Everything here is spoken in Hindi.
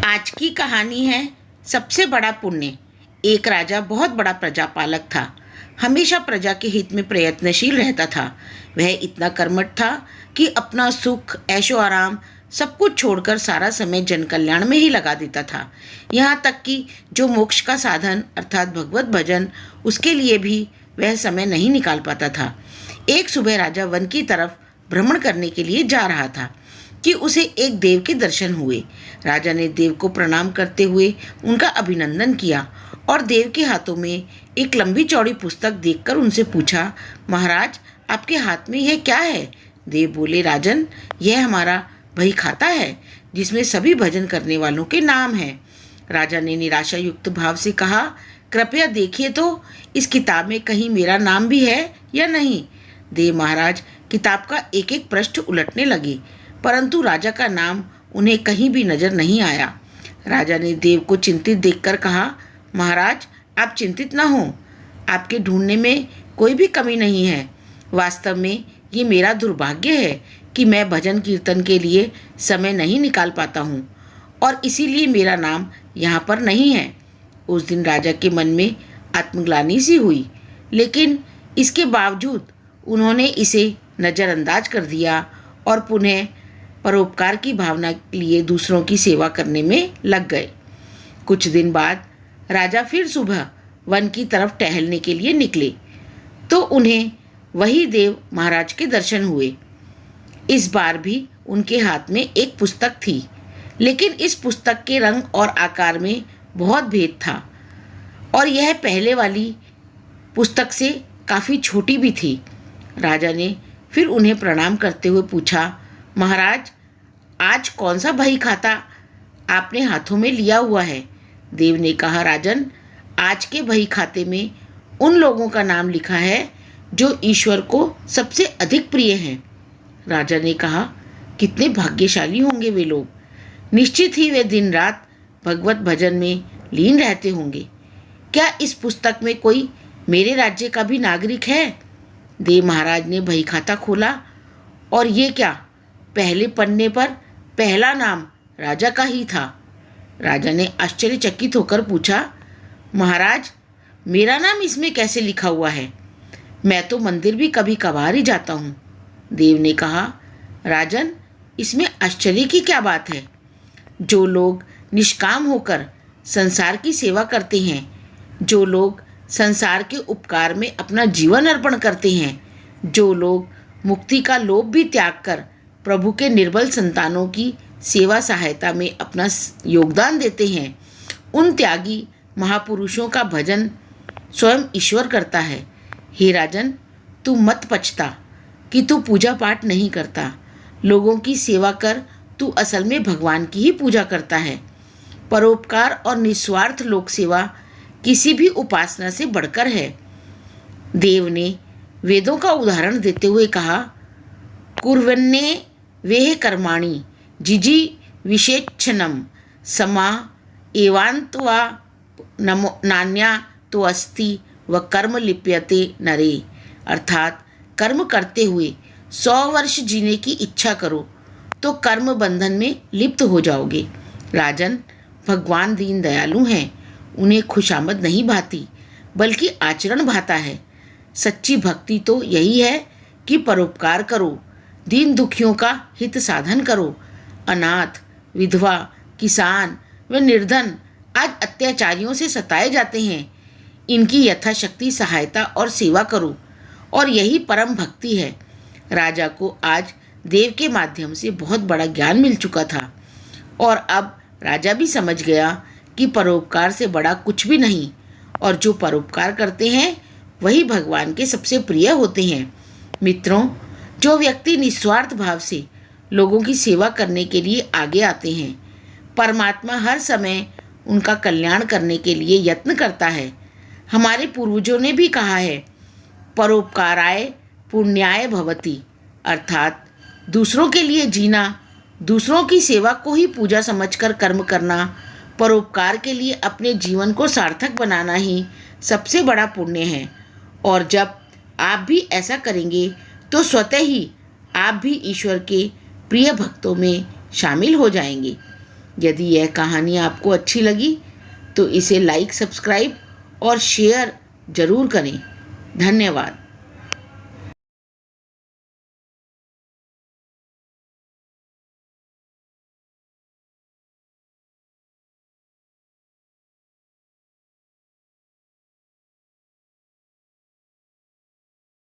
आज की कहानी है सबसे बड़ा पुण्य। एक राजा बहुत बड़ा प्रजापालक था। हमेशा प्रजा के हित में प्रयत्नशील रहता था। वह इतना कर्मठ था कि अपना सुख, ऐशो आराम सब कुछ छोड़कर सारा समय जन कल्याण में ही लगा देता था। यहाँ तक कि जो मोक्ष का साधन अर्थात भगवत भजन, उसके लिए भी वह समय नहीं निकाल पाता था। एक सुबह राजा वन की तरफ भ्रमण करने के लिए जा रहा था कि उसे एक देव के दर्शन हुए। राजा ने देव को प्रणाम करते हुए उनका अभिनंदन किया और देव के हाथों में एक लंबी चौड़ी पुस्तक देखकर उनसे पूछा, महाराज, आपके हाथ में यह क्या है? देव बोले, राजन, यह हमारा बही खाता है जिसमें सभी भजन करने वालों के नाम हैं। राजा ने निराशा युक्त भाव से कहा, कृपया देखिए तो इस किताब में कहीं मेरा नाम भी है या नहीं। देव महाराज किताब का एक एक पृष्ठ उलटने लगे, परंतु राजा का नाम उन्हें कहीं भी नजर नहीं आया। राजा ने देव को चिंतित देखकर कहा, महाराज, आप चिंतित न हो, आपके ढूंढने में कोई भी कमी नहीं है। वास्तव में ये मेरा दुर्भाग्य है कि मैं भजन कीर्तन के लिए समय नहीं निकाल पाता हूँ और इसीलिए मेरा नाम यहाँ पर नहीं है। उस दिन राजा के मन में आत्मग्लानि सी हुई, लेकिन इसके बावजूद उन्होंने इसे नज़रअंदाज कर दिया और पुनः परोपकार की भावना लिए दूसरों की सेवा करने में लग गए। कुछ दिन बाद राजा फिर सुबह वन की तरफ टहलने के लिए निकले तो उन्हें वही देव महाराज के दर्शन हुए। इस बार भी उनके हाथ में एक पुस्तक थी, लेकिन इस पुस्तक के रंग और आकार में बहुत भेद था और यह पहले वाली पुस्तक से काफ़ी छोटी भी थी। राजा ने फिर उन्हें प्रणाम करते हुए पूछा, महाराज, आज कौन सा बही खाता आपने हाथों में लिया हुआ है? देव ने कहा, राजन, आज के बही खाते में उन लोगों का नाम लिखा है जो ईश्वर को सबसे अधिक प्रिय हैं। राजा ने कहा, कितने भाग्यशाली होंगे वे लोग। निश्चित ही वे दिन रात भगवत भजन में लीन रहते होंगे। क्या इस पुस्तक में कोई मेरे राज्य का भी नागरिक है? देव महाराज ने बही खाता खोला और ये क्या, पहले पन्ने पर पहला नाम राजा का ही था। राजा ने आश्चर्यचकित होकर पूछा, महाराज, मेरा नाम इसमें कैसे लिखा हुआ है? मैं तो मंदिर भी कभी कभार ही जाता हूँ। देव ने कहा, राजन, इसमें आश्चर्य की क्या बात है? जो लोग निष्काम होकर संसार की सेवा करते हैं, जो लोग संसार के उपकार में अपना जीवन अर्पण करते हैं, जो लोग मुक्ति का लोभ भी त्याग कर प्रभु के निर्बल संतानों की सेवा सहायता में अपना योगदान देते हैं, उन त्यागी महापुरुषों का भजन स्वयं ईश्वर करता है। हे राजन, तू मत पछता कि तू पूजा पाठ नहीं करता। लोगों की सेवा कर, तू असल में भगवान की ही पूजा करता है। परोपकार और निस्वार्थ लोक सेवा किसी भी उपासना से बढ़कर है। देव ने वेदों का उदाहरण देते हुए कहा, कुर्वन्ने वेह कर्माणि जिजी विशेक्षणम समा एवांतवा नमो नान्या तो अस्ति व कर्म लिप्यते नरे। अर्थात कर्म करते हुए 100 वर्ष जीने की इच्छा करो तो कर्म बंधन में लिप्त हो जाओगे। राजन, भगवान दीन दयालु हैं, उन्हें खुशामद नहीं भाती बल्कि आचरण भाता है। सच्ची भक्ति तो यही है कि परोपकार करो, दीन दुखियों का हित साधन करो। अनाथ, विधवा, किसान व निर्धन आज अत्याचारियों से सताए जाते हैं, इनकी यथाशक्ति सहायता और सेवा करो, और यही परम भक्ति है। राजा को आज देव के माध्यम से बहुत बड़ा ज्ञान मिल चुका था और अब राजा भी समझ गया कि परोपकार से बड़ा कुछ भी नहीं, और जो परोपकार करते हैं वही भगवान के सबसे प्रिय होते हैं। मित्रों, जो व्यक्ति निस्वार्थ भाव से लोगों की सेवा करने के लिए आगे आते हैं, परमात्मा हर समय उनका कल्याण करने के लिए यत्न करता है। हमारे पूर्वजों ने भी कहा है, परोपकाराय पुण्याय भवति, अर्थात दूसरों के लिए जीना, दूसरों की सेवा को ही पूजा समझकर कर्म करना, परोपकार के लिए अपने जीवन को सार्थक बनाना ही सबसे बड़ा पुण्य है। और जब आप भी ऐसा करेंगे तो स्वतः ही आप भी ईश्वर के प्रिय भक्तों में शामिल हो जाएंगे। यदि यह कहानी आपको अच्छी लगी तो इसे लाइक, सब्सक्राइब और शेयर ज़रूर करें। धन्यवाद।